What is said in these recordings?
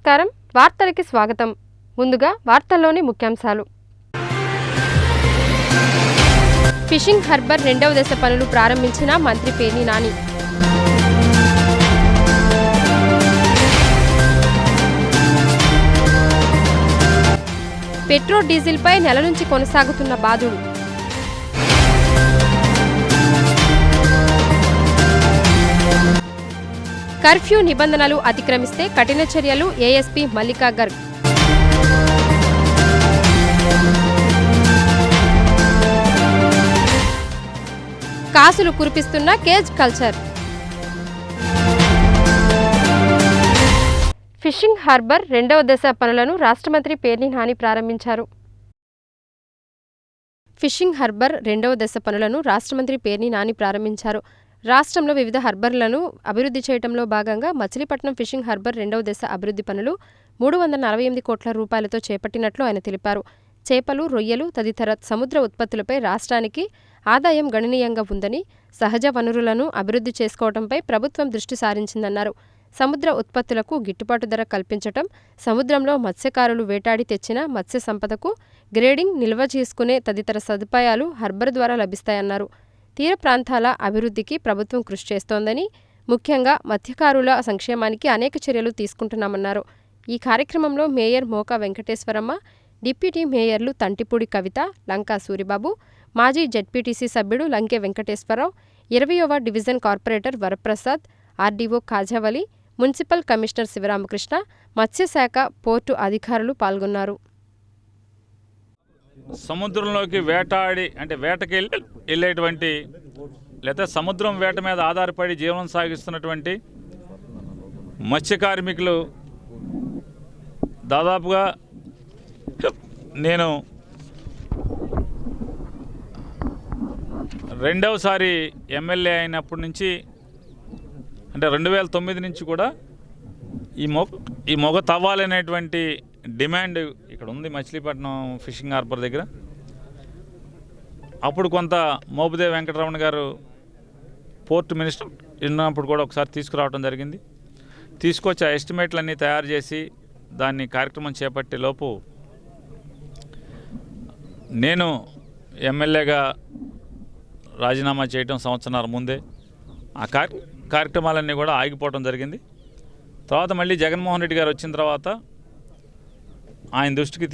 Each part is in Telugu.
నమస్కారం వార్తలకి స్వాగతం ముందుగా వార్తల్లోని ముఖ్యాంశాలు ఫిషింగ్ హార్బర్ రెండవ దశ పనులు ప్రారంభించిన మంత్రి పేర్ని నాని పెట్రోల్ డీజిల్ పై నెల నుంచి కొనసాగుతున్న బాధుడు కర్ఫ్యూ నిబంధనలు అతిక్రమిస్తే కఠిన చర్యలు ఏఎస్పీ మల్లికా గర్గ్ కాసులు కురిపిస్తున్న కేజ్ కల్చర్ ఫిషింగ్ హార్బర్ రెండవ దశ పనులను రాష్ట్ర మంత్రి పేర్ని నాని ప్రారంభించారు. ఫిషింగ్ హార్బర్ రెండవ దశ పనులను రాష్ట్ర మంత్రి పేర్ని నాని ప్రారంభించారు. రాష్ట్రంలో వివిధ హార్బర్లను అభివృద్ధి చేయడంలో భాగంగా మచిలీపట్నం ఫిషింగ్ హార్బర్ రెండవ దశ అభివృద్ధి పనులు 348 కోట్ల రూపాయలతో చేపట్టినట్లు ఆయన తెలిపారు. చేపలు, రొయ్యలు తదితర సముద్ర ఉత్పత్తులపై రాష్ట్రానికి ఆదాయం గణనీయంగా ఉందని, సహజ వనరులను అభివృద్ధి చేసుకోవడంపై ప్రభుత్వం దృష్టి సారించిందన్నారు. సముద్ర ఉత్పత్తులకు గిట్టుబాటు ధర కల్పించటం, సముద్రంలో మత్స్యకారులు వేటాడి తెచ్చిన మత్స్య సంపదకు గ్రేడింగ్, నిల్వ చేసుకునే తదితర సదుపాయాలు హార్బర్ ద్వారా లభిస్తాయన్నారు. తీర ప్రాంతాల అభివృద్ధికి ప్రభుత్వం కృషి చేస్తోందని, ముఖ్యంగా మత్స్యకారుల సంక్షేమానికి అనేక చర్యలు తీసుకుంటున్నామన్నారు. ఈ కార్యక్రమంలో మేయర్ మోకా వెంకటేశ్వరమ్మ, డిప్యూటీ మేయర్లు తంటిపూడి కవిత, లంకా సూరిబాబు, మాజీ జెడ్పీటీసీ సభ్యుడు లంకె వెంకటేశ్వరరావు, 20వ division corporator Varaprasad, RDO Kajavali, municipal commissioner Sivaramakrishna, మత్స్యశాఖ, పోర్టు అధికారులు పాల్గొన్నారు. సముద్రంలోకి వేటాడి అంటే వేటకి వెళ్ళేటువంటి లేదా సముద్రం వేట మీద ఆధారపడి జీవనం సాగిస్తున్నటువంటి మత్స్య కార్మికులు దాదాపుగా నేను రెండవసారి ఎమ్మెల్యే అయినప్పటి నుంచి అంటే 2009 నుంచి కూడా ఈ మొగ తవ్వాలనేటువంటి డిమాండ్ ఇక్కడ ఉంది మచిలీపట్నం ఫిషింగ్ హార్బర్ దగ్గర. అప్పుడు కొంత మోపుదేవి వెంకటరమణ గారు పోర్ట్ మినిస్టర్ ఉన్నప్పుడు కూడా ఒకసారి తీసుకురావడం జరిగింది. తీసుకొచ్చి ఆ ఎస్టిమేట్లన్నీ తయారు చేసి దాన్ని కార్యక్రమం చేపట్టే లోపు నేను ఎమ్మెల్యేగా రాజీనామా చేయడం సంవత్సరాల ముందే ఆ కార్యక్రమాలన్నీ కూడా ఆగిపోవడం జరిగింది. తర్వాత మళ్ళీ జగన్మోహన్ రెడ్డి గారు వచ్చిన తర్వాత ఆయన దృష్టికి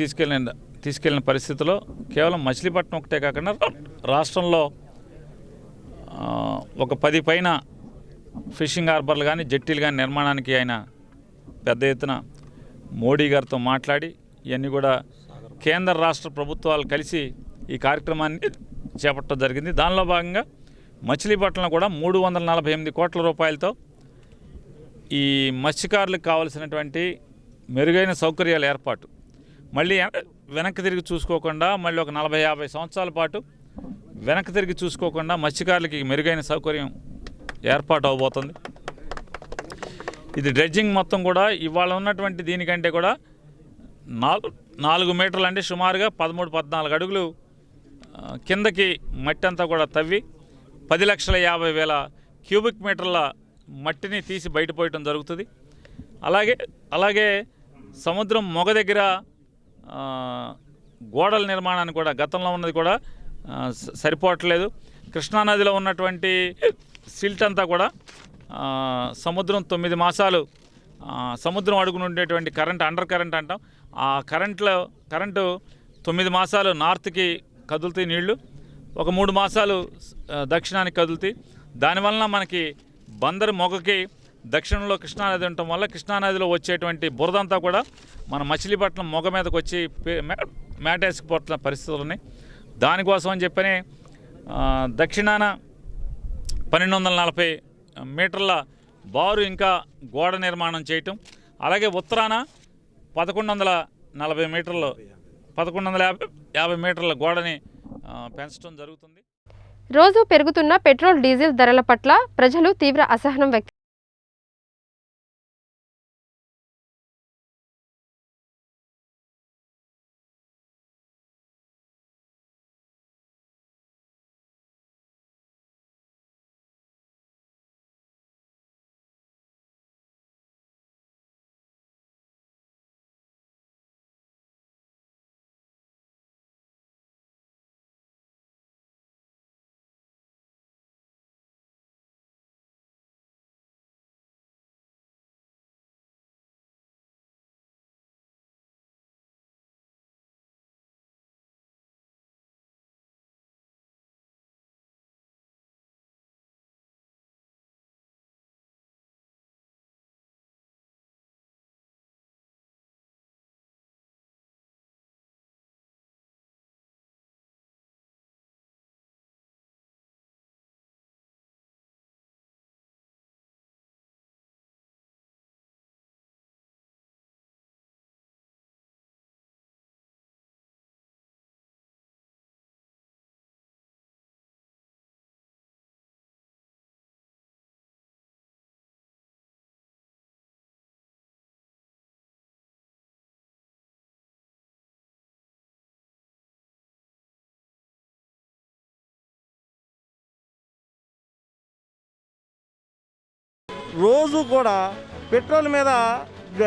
తీసుకెళ్ళిన పరిస్థితిలో కేవలం మచిలీపట్నం ఒకటే కాకుండా రాష్ట్రంలో ఒక 10 పైన ఫిషింగ్ హార్బర్లు కానీ జెట్టీలు కానీ నిర్మాణానికి ఆయన పెద్ద ఎత్తున మోడీ గారితో మాట్లాడి ఇవన్నీ కూడా కేంద్ర రాష్ట్ర ప్రభుత్వాలు కలిసి ఈ కార్యక్రమాన్ని చేపట్టడం జరిగింది. దానిలో భాగంగా మచిలీపట్నంలో కూడా 348 కోట్ల రూపాయలతో ఈ మత్స్యకారులకు కావలసినటువంటి మెరుగైన సౌకర్యాల ఏర్పాటు, మళ్ళీ వెనక్కి తిరిగి చూసుకోకుండా మళ్ళీ ఒక 40-50 సంవత్సరాల పాటు వెనక్కి తిరిగి చూసుకోకుండా మత్స్యకారులకి మెరుగైన సౌకర్యం ఏర్పాటు అవబోతుంది. ఇది డ్రెడ్జింగ్ మొత్తం కూడా ఇవాళ ఉన్నటువంటి దీనికంటే కూడా 4 మీటర్లు అంటే సుమారుగా 13-14 అడుగులు కిందకి మట్టి అంతా కూడా తవ్వి 10,50,000 క్యూబిక్ మీటర్ల మట్టిని తీసి బయటపోయటం జరుగుతుంది. అలాగే సముద్రం మొగ దగ్గర గోడల నిర్మాణానికి కూడా గతంలో ఉన్నది కూడా సరిపోవట్లేదు. కృష్ణానదిలో ఉన్నటువంటి సిల్ట్ అంతా కూడా సముద్రం 9 మాసాలు సముద్రం అడుగున ఉండేటువంటి కరెంట్, అండర్ కరెంట్ అంటాం, ఆ కరెంటు 9 మాసాలు నార్త్కి కదులుతాయి నీళ్లు, ఒక 3 మాసాలు దక్షిణానికి కదులుతాయి. దానివలన మనకి బందరు మొగకి దక్షిణంలో కృష్ణానది ఉండటం వల్ల కృష్ణానదిలో వచ్చేటువంటి బురదంతా కూడా మన మచిలీపట్నం మొగ మీదకి వచ్చి మేటేసుకుపోతున్న పరిస్థితులు ఉన్నాయి. దానికోసం అని చెప్పని దక్షిణాన 1240 మీటర్ల బారు ఇంకా గోడ నిర్మాణం చేయటం, అలాగే ఉత్తరాన 1140 మీటర్లు 1150 మీటర్ల గోడని పెంచడం జరుగుతుంది. రోజు పెరుగుతున్న పెట్రోల్, డీజిల్ ధరల పట్ల ప్రజలు తీవ్ర అసహనం వ్యక్తం రోజు కూడా పెట్రోల్ మీద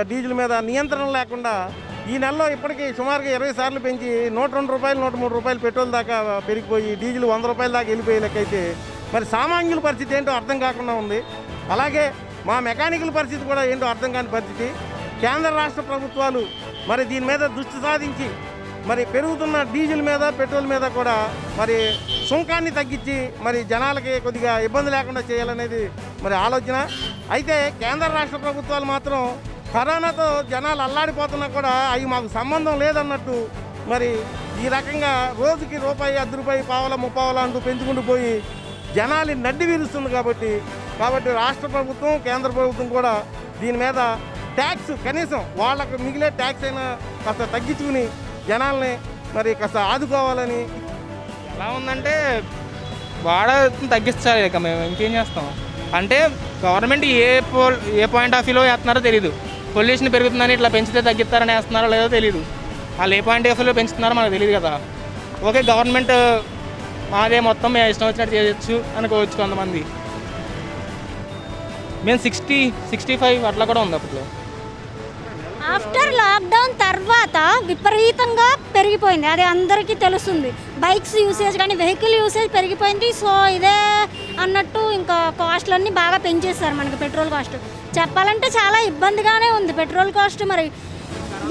డీజిల్ మీద నియంత్రణ లేకుండా ఈ నెలలో ఇప్పటికీ సుమారుగా 20 సార్లు పెంచి 102 రూపాయలు 103 రూపాయలు పెట్రోల్ దాకా పెరిగిపోయి డీజిల్ 100 రూపాయల దాకా వెళ్ళిపోయే లెక్కైతే మరి సామాన్యుల పరిస్థితి ఏంటో అర్థం కాకుండా ఉంది. అలాగే మా మెకానికల్ పరిస్థితి కూడా ఏంటో అర్థం కాని పరిస్థితి. కేంద్ర రాష్ట్ర ప్రభుత్వాలు మరి దీని మీద దృష్టి సాధించి మరి పెరుగుతున్న డీజిల్ మీద పెట్రోల్ మీద కూడా మరి సుంకాన్ని తగ్గించి మరి జనాలకి కొద్దిగా ఇబ్బంది లేకుండా చేయాలనేది మరి ఆలోచన. అయితే కేంద్ర రాష్ట్ర ప్రభుత్వాలు మాత్రం కరోనాతో జనాలు అల్లాడిపోతున్నా కూడా అవి మాకు సంబంధం లేదన్నట్టు మరి ఈ రకంగా రోజుకి రూపాయి, అర్ధ రూపాయి, పావల, ముప్పావల అంటూ పెంచుకుంటూ పోయి జనాలు నడ్డి వీరుస్తుంది. కాబట్టి రాష్ట్ర ప్రభుత్వం, కేంద్ర ప్రభుత్వం కూడా దీని మీద ట్యాక్స్ కనీసం వాళ్ళకు మిగిలే ట్యాక్స్ అయినా కాస్త తగ్గించుకుని జనాల్ని మరి కాస్త ఆదుకోవాలని. ఎలా ఉందంటే తగ్గించాలి, ఇక మేము ఇంకేం చేస్తాం. అంటే గవర్నమెంట్ ఏ పాయింట్ ఆఫ్ వ్యూలో వేస్తున్నారో తెలియదు. పొల్యూషన్ పెరుగుతుందని ఇట్లా పెంచితే తగ్గిస్తారని వేస్తున్నారో లేదో తెలియదు. వాళ్ళు ఏ పాయింట్ ఆఫ్ వ్యూలో పెంచుతున్నారో మనకు తెలియదు కదా. ఓకే, గవర్నమెంట్ మాదే మొత్తం మేము ఇష్టం వచ్చినట్టు చేయొచ్చు అనుకోవచ్చు కొంతమంది. మేము 60-65 అట్లా కూడా ఉంది అప్పట్లో. ఆఫ్టర్ లాక్డౌన్ తర్వాత విపరీతంగా పెరిగిపోయింది, అది అందరికీ తెలుస్తుంది. బైక్స్ యూసేజ్ కానీ వెహికల్ యూసేజ్ పెరిగిపోయింది. సో ఇదే అన్నట్టు ఇంకా కాస్ట్లన్నీ బాగా పెంచేస్తారు మనకి. పెట్రోల్ కాస్ట్ చెప్పాలంటే చాలా ఇబ్బందిగానే ఉంది పెట్రోల్ కాస్ట్. మరి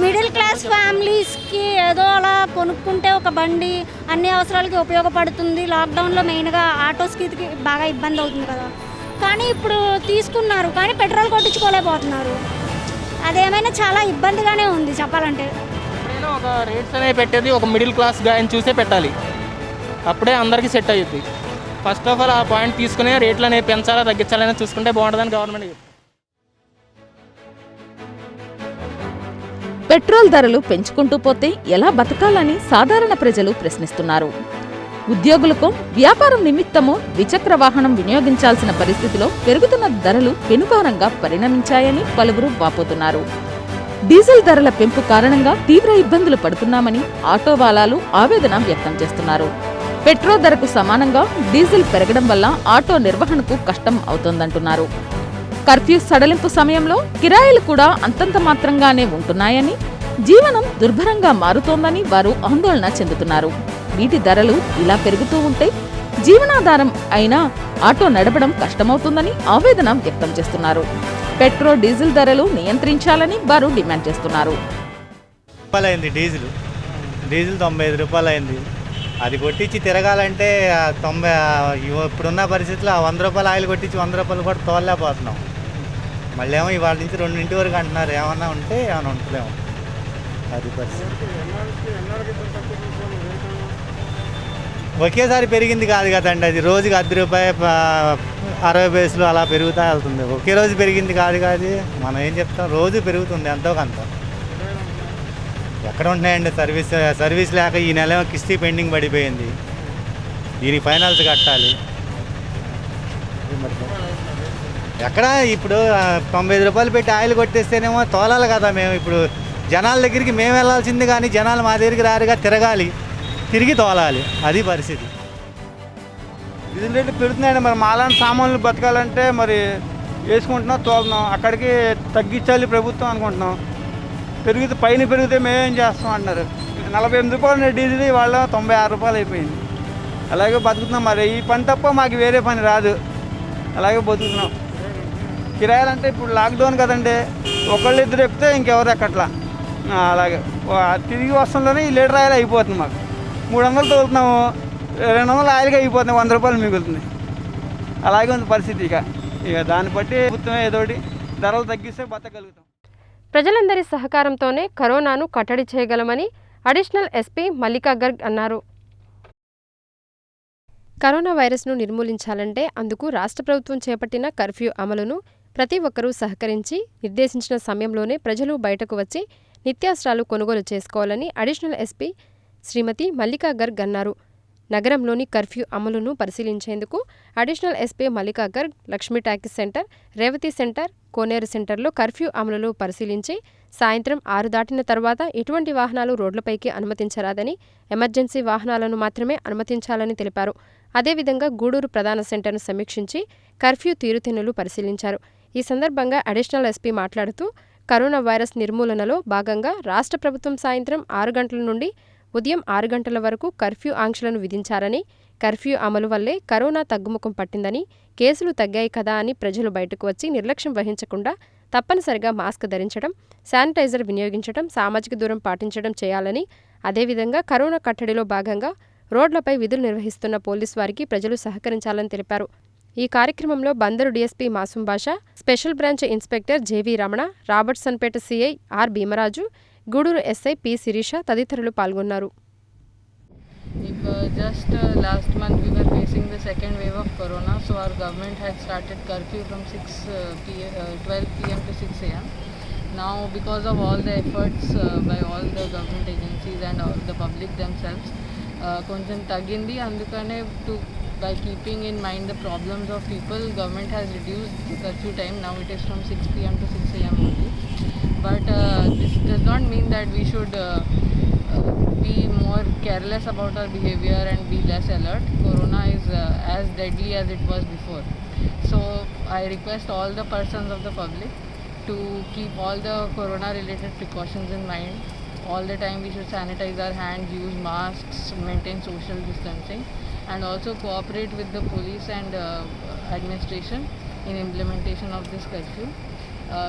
మిడిల్ క్లాస్ ఫ్యామిలీస్కి ఏదో అలా కొనుక్కుంటే ఒక బండి అన్ని అవసరాలకి ఉపయోగపడుతుంది. లాక్డౌన్లో మెయిన్గా ఆటోస్కి బాగా ఇబ్బంది అవుతుంది కదా. కానీ ఇప్పుడు తీసుకున్నారు కానీ పెట్రోల్ కొట్టించుకోలేకపోతున్నారు. అదేమైనా చాలా ఇబ్బందిగానే ఉంది చెప్పాలంటే. ఎప్పుడైనా ఒక రేట్స్ అనేవి పెట్టేది ఒక మిడిల్ క్లాస్ గాయని చూసే పెట్టాలి, అప్పుడే అందరికీ సెట్ అయ్యుద్ది. ఫస్ట్ ఆఫ్ ఆల్ ఆ పాయింట్ తీసుకునే రేట్లు అనేవి పెంచాలా తగ్గించాలని చూసుకుంటే బాగుంటుందని గవర్నమెంట్. పెట్రోల్ ధరలు పెంచుకుంటూ పోతే ఎలా బతకాలని సాధారణ ప్రజలు ప్రశ్నిస్తున్నారు. ఉద్యోగులకు వ్యాపారం నిమిత్తమో ద్విచక్ర వాహనం వినియోగించాల్సిన పరిస్థితిలో పెరుగుతున్న ధరలు పెనుభారంగా పరిణమించాయని పలువురు వాపోతున్నారు. డీజిల్ ధరల పెంపు కారణంగా తీవ్ర ఇబ్బందులు పడుతున్నామని ఆటో వాలాలు ఆవేదన వ్యక్తం చేస్తున్నారు. పెట్రోల్ ధరకు సమానంగా డీజిల్ పెరగడం వల్ల ఆటో నిర్వహణకు కష్టం అవుతోందంటున్నారు. కర్ఫ్యూ సడలింపు సమయంలో కిరాయిలు కూడా అంతంత మాత్రంగానే ఉంటున్నాయని, జీవనం దుర్భరంగా మారుతోందని వారు ఆందోళన చెందుతున్నారు. వీటి ధరలు ఇలా పెరుగుతూ ఉంటే జీవనాధారం అయినా ఆటో నడపడం కష్టమవుతుందని ఆవేదన వ్యక్తం చేస్తున్నారు. పెట్రోల్ డీజిల్ ధరలు నియంత్రించాలని వారు డిమాండ్ చేస్తున్నారు. డీజిల్ 95 రూపాయలు అయింది. అది కొట్టించి తిరగాలంటే 90 ఇప్పుడున్న పరిస్థితుల్లో 100 రూపాయలు ఆయిల్ కొట్టించి 100 రూపాయలు కూడా తోలలేకపోతున్నాం. మళ్ళీ ఏమో ఇవాళ నుంచి 2 వరకు అంటున్నారు. ఏమన్నా ఉంటే ఏమన్నా ఉంటలేము. అది పరిస్థితి. ఒకేసారి పెరిగింది కాదు కదండి, అది రోజుకి 10 రూపాయలు 60 పైసలు అలా పెరుగుతూ వెళ్తుంది. ఒకే రోజు పెరిగింది కాదు మనం ఏం చెప్తాం, రోజు పెరుగుతుంది ఎంతో కొంత. ఎక్కడ ఉంటున్నాయండి సర్వీస్ లేక ఈ నెల కిస్తీ పెండింగ్ పడిపోయింది. దీనికి ఫైనాన్స్ కట్టాలి. ఎక్కడ ఇప్పుడు 95 రూపాయలు పెట్టి ఆయిల్ కొట్టేస్తేనేమో తోలాలి కదా. మేము ఇప్పుడు జనాల దగ్గరికి మేము వెళ్ళాల్సింది కానీ జనాలు మా దగ్గరికి రారుగా, తిరగాలి, తిరిగి తోలాలి. అది పరిస్థితి. డీజిల్ రేట్లు పెరుగుతున్నాయండి. మరి మాలాంటి సామాన్లు బతకాలంటే మరి వేసుకుంటున్నాం, తోలుతున్నాం. అక్కడికి తగ్గించాలి ప్రభుత్వం అనుకుంటున్నాం. పెరిగితే మేమేం చేస్తాం అంటున్నారు. 48 రూపాయలు డీజిల్ వాళ్ళ 96 రూపాయలు అయిపోయింది. అలాగే బతుకుతున్నాం. మరి ఈ పని తప్ప మాకు వేరే పని రాదు. అలాగే బతుకుతున్నాం. కిరాయిలు అంటే ఇప్పుడు లాక్డౌన్ కదండి, ఒకళ్ళు ఇద్దరు ఎక్కితే ఇంకెవరు ఎక్కట్లా. అలాగే తిరిగి వస్తుందని ఈ లీటర్ ఆయిల్ అయిపోతుంది. మాకు 300 తోలుతున్నాము, 200 ఆయిల్గా అయిపోతుంది, 100 రూపాయలు మిగులుతుంది. అలాగే ఉంది పరిస్థితి. ఇక దాన్ని బట్టి ప్రభుత్వం ఏదోటి ధరలు తగ్గిస్తే బతకగలుగుతాం. ప్రజలందరి సహకారంతోనే కరోనాను కట్టడి చేయగలమని అడిషనల్ ఎస్పీ మల్లికా గర్గ్ అన్నారు. కరోనా వైరస్ను నిర్మూలించాలంటే అందుకు రాష్ట్ర ప్రభుత్వం చేపట్టిన కర్ఫ్యూ అమలును ప్రతి ఒక్కరూ సహకరించి నిర్దేశించిన సమయంలోనే ప్రజలు బయటకు వచ్చి నిత్యావసరాలు కొనుగోలు చేసుకోవాలని అడిషనల్ ఎస్పీ శ్రీమతి మల్లికా గర్గ్ అన్నారు. నగరంలోని కర్ఫ్యూ అమలును పరిశీలించేందుకు additional SP Mallika Garg Lakshmi talkies center, Revathi center, Koneru సెంటర్లో కర్ఫ్యూ అమలును పరిశీలించి సాయంత్రం 6 దాటిన తర్వాత ఎటువంటి వాహనాలు రోడ్లపైకి అనుమతించరాదని, ఎమర్జెన్సీ వాహనాలను మాత్రమే అనుమతించాలని తెలిపారు. అదేవిధంగా గూడూరు ప్రధాన సెంటర్ను సమీక్షించి కర్ఫ్యూ తీరుతెన్నులు పరిశీలించారు. ఈ సందర్భంగా అడిషనల్ ఎస్పీ మాట్లాడుతూ కరోనా వైరస్ నిర్మూలనలో భాగంగా రాష్ట్ర ప్రభుత్వం సాయంత్రం 6 గంటల నుండి ఉదయం 6 గంటల వరకు కర్ఫ్యూ ఆంక్షలను విధించారని, కర్ఫ్యూ అమలు వల్లే కరోనా తగ్గుముఖం పట్టిందని, కేసులు తగ్గాయి కదా అని ప్రజలు బయటకు వచ్చి నిర్లక్ష్యం వహించకుండా తప్పనిసరిగా మాస్క్ ధరించడం, శానిటైజర్ వినియోగించడం, సామాజిక దూరం పాటించడం చేయాలని, అదేవిధంగా కరోనా కట్టడిలో భాగంగా రోడ్లపై విధులు నిర్వహిస్తున్న పోలీసు వారికి ప్రజలు సహకరించాలని తెలిపారు. ఈ కార్యక్రమంలో Bandar DSP Masoom Basha, special branch inspector JV Ramana, Robertsonpet CI R Bhimaraju, Gudur SI P Sirisha తదితరులు పాల్గొన్నారు. Just last month we were facing the second wave of corona, so our government had started curfew from 12 pm to 6 am. Now because of all the efforts by all the government agencies and all the public themselves, koncham tagindi andukane by keeping in mind the problems of people, government has reduced the curfew time. Now it is from 6 pm to 6 am only. But this does not mean that we should be more careless about our behavior and be less alert. Corona is as deadly as it was before. So I request all the persons of the public to keep all the corona related precautions in mind. All the time we should sanitize our hands, use masks, maintain social distancing, and also cooperate with the police and administration in implementation of this curfew.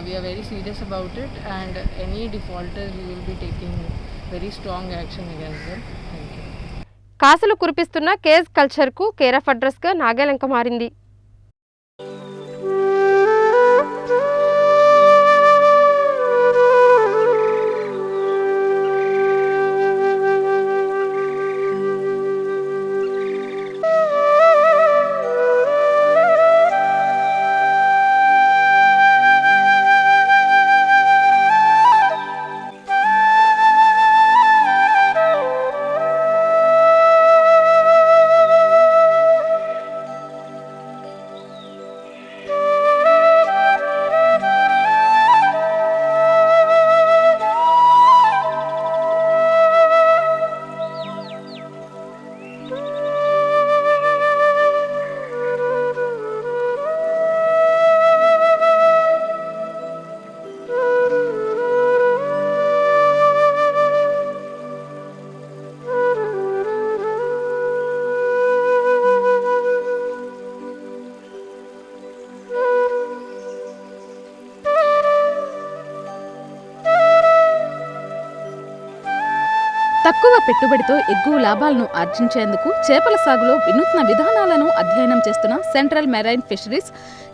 We are very serious about it, and any defaulters we will be taking very strong action against them. Thank you. కాసులు కురిపిస్తున్న కేజ్ కల్చర్కు కేర్ ఆఫ్ అడ్రస్గా నాగాలంక మారింది. తక్కువ పెట్టుబడితో ఎక్కువ లాభాలను ఆర్జించేందుకు చేపల సాగులో వినూత్న విధానాలను అధ్యయనం చేస్తున్న central marine fisheries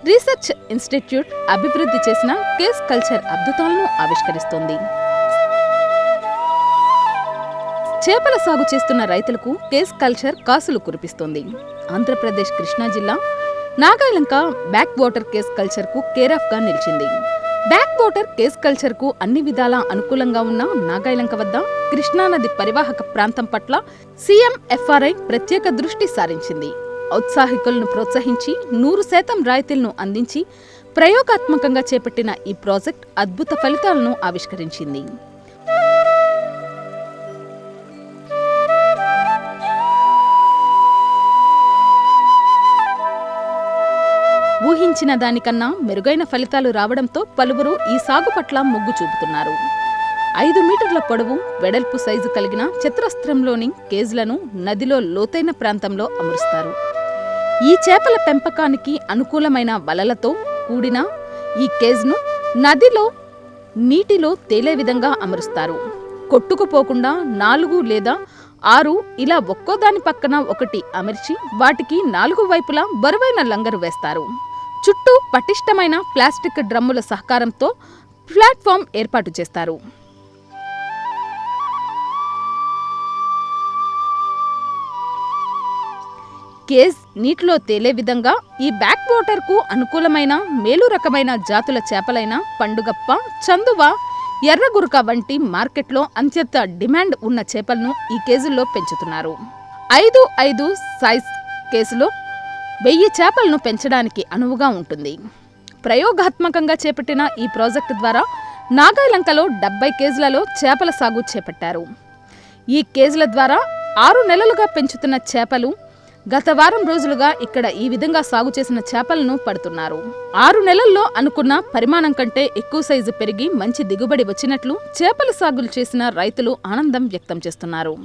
research institute అభివృద్ధి చేసిన కేజ్ కల్చర్ అద్భుతాలను ఆవిష్కరిస్తోంది. చేపల సాగు చేస్తున్న రైతులకు కేజ్ కల్చర్ కాసులు కురిపిస్తోంది. ఆంధ్రప్రదేశ్ కృష్ణా జిల్లా నాగాలంక బ్యాక్ వాటర్ కేజ్ కల్చర్కు కేర్ ఆఫ్గా నిలిచింది. బ్యాక్ వాటర్ కేజ్ కల్చర్కు అన్ని విధాలా అనుకూలంగా ఉన్న నాగాలంక వద్ద కృష్ణానది పరివాహక ప్రాంతం పట్ల CMFRI ప్రత్యేక దృష్టి సారించింది. ఔత్సాహికులను ప్రోత్సహించి 100% రాయితీలను అందించి ప్రయోగాత్మకంగా చేపట్టిన ఈ ప్రాజెక్ట్ అద్భుత ఫలితాలను ఆవిష్కరించింది. ఊహించిన దానికన్నా మెరుగైన ఫలితాలు రావడంతో పలువురు ఈ సాగు పట్ల మొగ్గు చూపుతున్నారు. 5 మీటర్ల పొడవు, వెడల్పు సైజు కలిగిన చతురస్రంలోని కేజ్లను నదిలో లోతైన ప్రాంతంలో అమరుస్తారు. ఈ చేపల పెంపకానికి అనుకూలమైన వలలతో కూడిన ఈ కేజ్ను నదిలో నీటిలో తేలే విధంగా అమరుస్తారు. కొట్టుకుపోకుండా 4 లేదా 6 ఇలా ఒక్కోదాని పక్కన ఒకటి అమర్చి వాటికి 4 వైపులా బరువైన లంగరు వేస్తారు. చుట్టూ పటిష్టమైన ప్లాస్టిక్ డ్రమ్ముల సహకారంతో ప్లాట్ఫామ్ ఏర్పాటు చేస్తారు. కేజ్ నీటిలో తేలే విధంగా ఈ బ్యాక్ వాటర్కు అనుకూలమైన మేలు రకమైన జాతుల చేపలైన పండుగప్ప, చందువ, ఎర్రగురుక వంటి మార్కెట్లో అత్యంత డిమాండ్ ఉన్న చేపలను ఈ కేజుల్లో పెంచుతున్నారు. 5 సైజ్ కేసులో 1000 చేపలను పెంచడానికి అనువుగా ఉంటుంది. ప్రయోగాత్మకంగా చేపట్టిన ఈ ప్రాజెక్టు ద్వారా నాగాలంకలో 70 కేజీలలో చేపల సాగు చేపట్టారు. ఈ కేజీల ద్వారా 6 నెలలుగా పెంచుతున్న చేపలు గత వారం రోజులుగా ఇక్కడ ఈ విధంగా సాగు చేసిన చేపలను పడుతున్నారు. 6 నెలల్లో అనుకున్న పరిమాణం కంటే ఎక్కువ సైజు పెరిగి మంచి దిగుబడి వచ్చినట్లు చేపల సాగులు చేసిన రైతులు ఆనందం వ్యక్తం చేస్తున్నారు.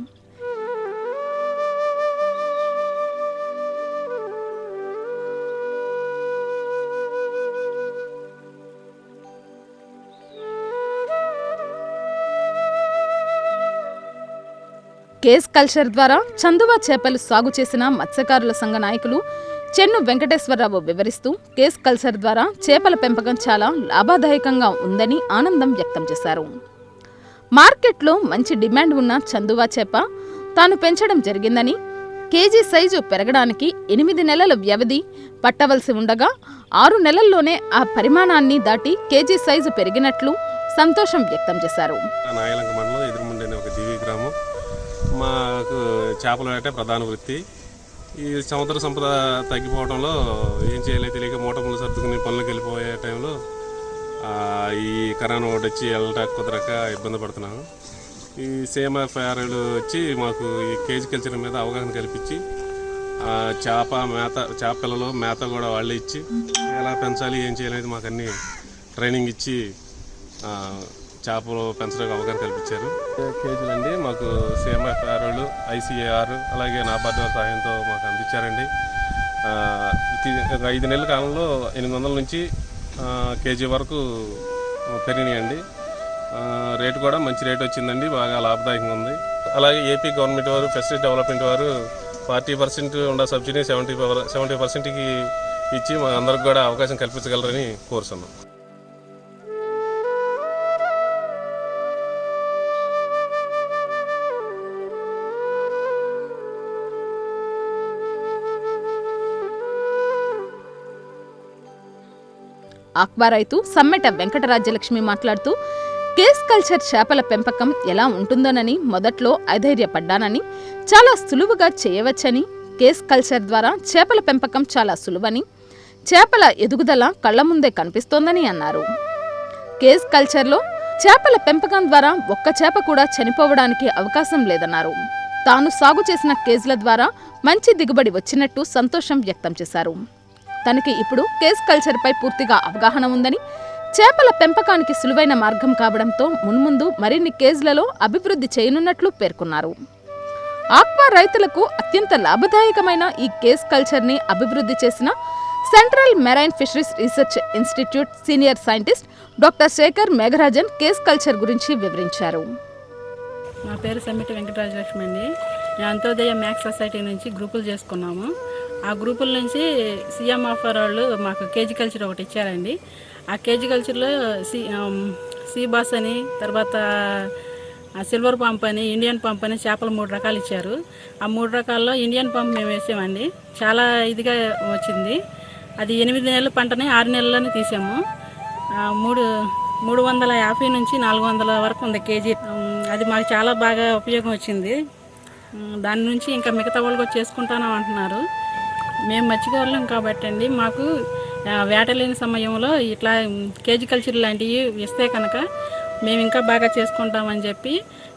కేస్ కల్చర్ ద్వారా చందువా చేపలు సాగు చేసిన మత్స్యకారుల సంఘ నాయకులు చెన్ను వెంకటేశ్వరరావు వివరిస్తూ కేస్ కల్చర్ ద్వారా చేపల పెంపకం చాలా లాభదాయకంగా ఉందని ఆనందం వ్యక్తం చేశారు. మార్కెట్లో మంచి డిమాండ్ ఉన్న చందువా చేప తాను పెంచడం జరిగిందని, కేజీ సైజు పెరగడానికి 8 నెలల వ్యవధి పట్టవలసి ఉండగా 6 నెలల్లోనే ఆ పరిమాణాన్ని దాటి కేజీ సైజు పెరిగినట్లు సంతోషం వ్యక్తం చేశారు. మాకు చేపలు వేటే ప్రధాన వృత్తి. ఈ సముద్ర సంపద తగ్గిపోవడంలో ఏం చేయలేదు తెలియక మూటములు సర్దుకుని పనులకు వెళ్ళిపోయే టైంలో ఈ కరోనా ఒకటి వచ్చి వెళ్ళటానికి కుదరక ఇబ్బంది పడుతున్నాము. ఈ CMFRలు వచ్చి మాకు ఈ కేజీ కల్చర్ మీద అవగాహన కల్పించి చేప పిల్లలు మేత కూడా వాళ్ళే ఇచ్చి ఎలా పెంచాలి ఏం చేయలేదు మాకు అన్ని ట్రైనింగ్ ఇచ్చి చేపలు పెంచడానికి అవగాహన కల్పించారు. కేజీలు అండి మాకు CMFRలు, ICAR అలాగే నాబార్డు సహాయంతో మాకు అందించారండి. 5 నెలల కాలంలో 800 నుంచి కేజీ వరకు పెరిగినాయండి. రేటు కూడా మంచి రేటు వచ్చిందండి, బాగా లాభదాయకంగా ఉంది. అలాగే ఏపీ గవర్నమెంట్ వారు, ఫిషరీస్ డెవలప్మెంట్ వారు 40% ఉన్న సబ్సిడీ 70%కి ఇచ్చి మా అందరికి కూడా అవకాశం కల్పించగలరని కోరుతున్నాం. ఆక్వా రైతు సమ్మెట వెంకటరాజ్యలక్ష్మి మాట్లాడుతూ కేస్ కల్చర్ చేపల పెంపకం ఎలా ఉంటుందోనని మొదట్లో అధైర్యపడ్డానని, చాలా సులువుగా చేయవచ్చని, కేస్ కల్చర్ ద్వారా చేపల పెంపకం చాలా సులువని, చేపల ఎదుగుదల కళ్ల ముందే కనిపిస్తోందని అన్నారు. కేస్ కల్చర్లో చేపల పెంపకం ద్వారా ఒక్క చేప కూడా చనిపోవడానికి అవకాశం లేదన్నారు. తాను సాగు చేసిన కేజ్ల ద్వారా మంచి దిగుబడి వచ్చినట్టు సంతోషం వ్యక్తం చేశారు. తనకి ఇప్పుడు కేస్ కల్చర్పై పూర్తిగా అవగాహన ఉందని, చేపల పెంపకానికి సులువైన మార్గం కావడంతో మున్ముందు మరిన్ని కేజ్లలో అభివృద్ధి చేయనున్నట్లు పేర్కొన్నారు. ఆక్వా రైతులకు అత్యంత లాభదాయకమైన ఈ కేస్ కల్చర్ని అభివృద్ధి చేసిన central marine fisheries research institute senior scientist doctor Sekhar Megharajan cage culture గురించి వివరించారు. నా పేరు సమ్మెట వెంకటరాజలక్ష్మి అండి. నేను అంత్యోదయ మ్యాక్స్ సొసైటీ నుంచి గ్రూపులు చేసుకున్నాము. ఆ గ్రూపుల నుంచి CMFR వాళ్ళు మాకు కేజీ కల్చర్ ఒకటి ఇచ్చారండి. ఆ కేజీ కల్చర్లో సీబాస్ అని, తర్వాత సిల్వర్ పంప్ అని, ఇండియన్ పంప్ అని చేపలు 3 రకాలు ఇచ్చారు. ఆ 3 రకాల్లో ఇండియన్ పంప్ మేము వేసామండి. చాలా ఇదిగా వచ్చింది. అది 8 నెలల పంటని 6 నెలల్లోనే తీసాము. 350 నుంచి 400 వరకు ఉంది కేజీ. అది మాకు చాలా బాగా ఉపయోగం వచ్చింది. దాని నుంచి ఇంకా మిగతా వాళ్ళు కూడా చేసుకుంటాను అంటున్నారు. మేము మత్స్యకారులం కాబట్టి అండి, మాకు వేట లేని సమయంలో ఇట్లా కేజీ కల్చర్ లాంటివి ఇస్తే కనుక మేము ఇంకా బాగా చేసుకుంటామని చెప్పి,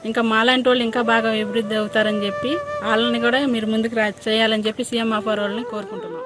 ఇంకా మాలాంటి వాళ్ళు ఇంకా బాగా అభివృద్ధి అవుతారని చెప్పి వాళ్ళని కూడా మీరు ముందుకు చేయాలని చెప్పి CMFR వాళ్ళని కోరుకుంటున్నాం.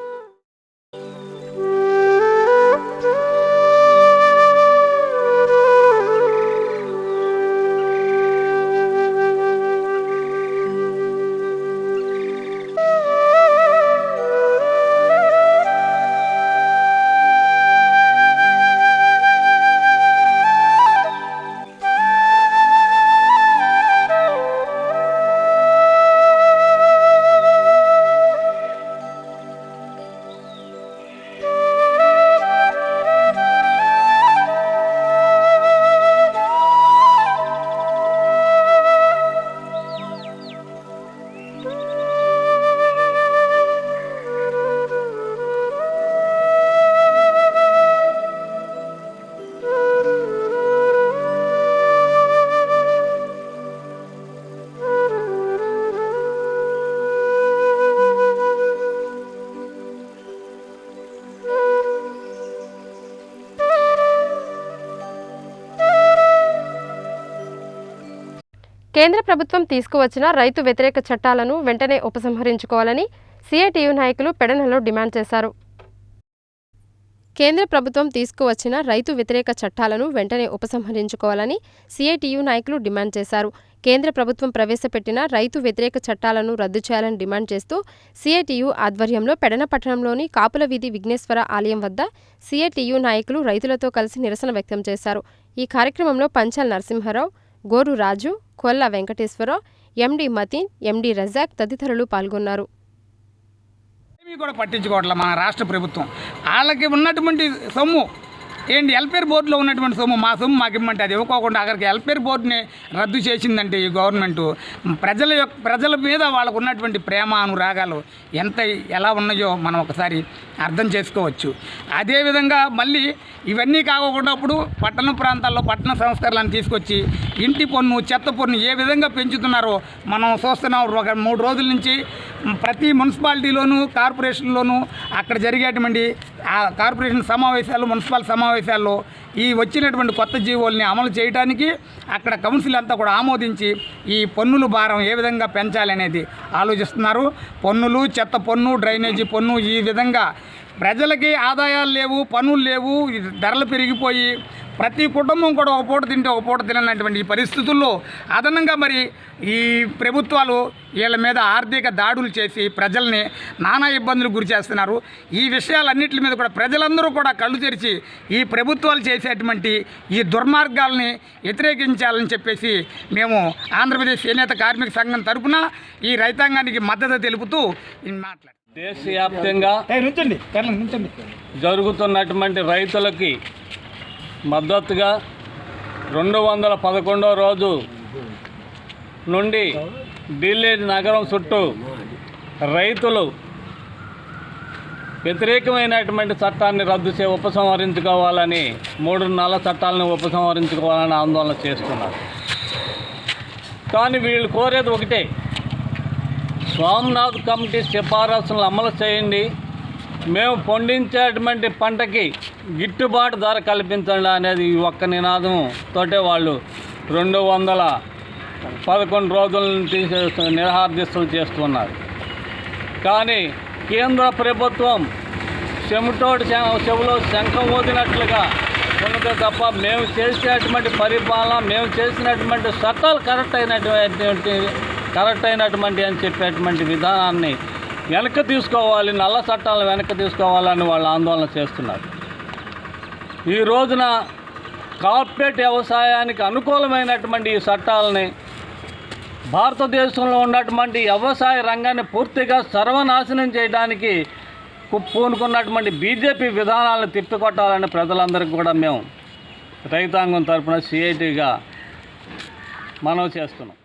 కేంద్ర ప్రభుత్వం తీసుకువచ్చిన రైతు వ్యతిరేక చట్టాలను వెంటనే ఉపసంహరించుకోవాలని సిఐటియు నాయకులు పెడనలో డిమాండ్ చేశారు. కేంద్ర ప్రభుత్వం తీసుకువచ్చిన రైతు వ్యతిరేక చట్టాలను వెంటనే ఉపసంహరించుకోవాలని సిఐటియు నాయకులు డిమాండ్ చేశారు. కేంద్ర ప్రభుత్వం ప్రవేశపెట్టిన రైతు వ్యతిరేక చట్టాలను రద్దు చేయాలని డిమాండ్ చేస్తూ సిఐటియు ఆధ్వర్యంలో పెడన పట్టణంలోని కాపుల వీధి విఘ్నేశ్వర ఆలయం వద్ద సిఐటియు నాయకులు రైతులతో కలిసి నిరసన వ్యక్తం చేశారు. ఈ కార్యక్రమంలో పంచాల్ నరసింహారావు, గోరు రాజు, కొల్ల వెంకటేశ్వరరావు, ఎండి మతీన్, ఎండి రజాక్ తదితరులు పాల్గొన్నారు. కూడా పట్టించుకోవట్లే మన రాష్ట్ర ప్రభుత్వం. వాళ్ళకి ఉన్నటువంటి సొమ్ము ఏంటి, వెల్ఫేర్ బోర్డులో ఉన్నటువంటి సొమ్ము మా సొమ్ము మాకు ఇమ్మంటే అది ఇవ్వకోకుండా అక్కడికి వెల్ఫేర్ బోర్డుని రద్దు చేసిందంటే ఈ గవర్నమెంటు ప్రజల మీద వాళ్ళకు ఉన్నటువంటి ప్రేమ అనురాగాలు ఎలా ఉన్నాయో మనం ఒకసారి అర్థం చేసుకోవచ్చు. అదేవిధంగా మళ్ళీ ఇవన్నీ కాకుండా ఇప్పుడు పట్టణ ప్రాంతాల్లో పట్టణ సంస్కరణలను తీసుకొచ్చి ఇంటి పన్ను, చెత్త పన్ను ఏ విధంగా పెంచుతున్నారో మనం చూస్తున్నాం. ఒక 3 రోజుల నుంచి ప్రతి మున్సిపాలిటీలోనూ కార్పొరేషన్లోనూ అక్కడ జరిగేటువంటి ఆ కార్పొరేషన్ సమావేశాలు, మున్సిపల్ సమావేశాల్లో ఈ వచ్చినటువంటి కొత్త జీవోల్ని అమలు చేయడానికి అక్కడ కౌన్సిల్ అంతా కూడా ఆమోదించి ఈ పన్నుల భారం ఏ విధంగా పెంచాలనేది ఆలోచిస్తున్నారు. పన్నులు, చెత్త పన్ను, డ్రైనేజీ పన్ను ఈ విధంగా ప్రజలకి ఆదాయాలు లేవు, పన్నులు లేవు, ధరలు పెరిగిపోయి ప్రతి కుటుంబం కూడా ఒక పూట తింటే ఒక పూట తిననటువంటి ఈ పరిస్థితుల్లో అదనంగా మరి ఈ ప్రభుత్వాలు వీళ్ళ మీద ఆర్థిక దాడులు చేసి ప్రజల్ని నానా ఇబ్బందులు గురి చేస్తున్నారు. ఈ విషయాలన్నింటి మీద కూడా ప్రజలందరూ కూడా కళ్ళు తెరిచి ఈ ప్రభుత్వాలు చేసేటువంటి ఈ దుర్మార్గాల్ని వ్యతిరేకించాలని చెప్పేసి మేము ఆంధ్రప్రదేశ్ చేనేత కార్మిక సంఘం తరఫున ఈ రైతాంగానికి మద్దతు తెలుపుతూ మాట్లాడారు. దేశవ్యాప్తంగా జరుగుతున్నటువంటి రైతులకి మద్దతుగా 211వ రోజు నుండి ఢిల్లీ నగరం చుట్టూ రైతులు వ్యతిరేకమైనటువంటి చట్టాన్ని ఉపసంహరించుకోవాలని 3 నెలల చట్టాలను ఉపసంహరించుకోవాలని ఆందోళన చేస్తున్నారు. కానీ వీళ్ళు కోరేది ఒకటే, స్వామినాథ్ కమిటీ సిఫారసులను అమలు చేయండి, మేము పండించేటువంటి పంటకి గిట్టుబాటు ధర కల్పించండి అనేది ఈ ఒక్క నినాదంతో వాళ్ళు 211 రోజుల నుంచి నిరాహారదీక్షలు చేస్తున్నారు. కానీ కేంద్ర ప్రభుత్వం చెవిలో శంఖం ఊదినట్లుగా ఉన్నదే తప్ప మేము చేసేటువంటి పరిపాలన, మేము చేసినటువంటి చట్టాలు కరెక్ట్ అయినటువంటి అని చెప్పేటువంటి విధానాన్ని వెనక్కి తీసుకోవాలి, నల్ల చట్టాలను వెనక్కి తీసుకోవాలని వాళ్ళు ఆందోళన చేస్తున్నారు. ఈ రోజున కార్పొరేట్ వ్యవసాయానికి అనుకూలమైనటువంటి ఈ చట్టాలని భారతదేశంలో ఉన్నటువంటి వ్యవసాయ రంగాన్ని పూర్తిగా సర్వనాశనం చేయడానికి పూనుకున్నటువంటి బీజేపీ విధానాలను తిప్పికొట్టాలని ప్రజలందరికీ కూడా మేము రైతాంగం తరఫున సిఐటిగా మనవి చేస్తున్నాం.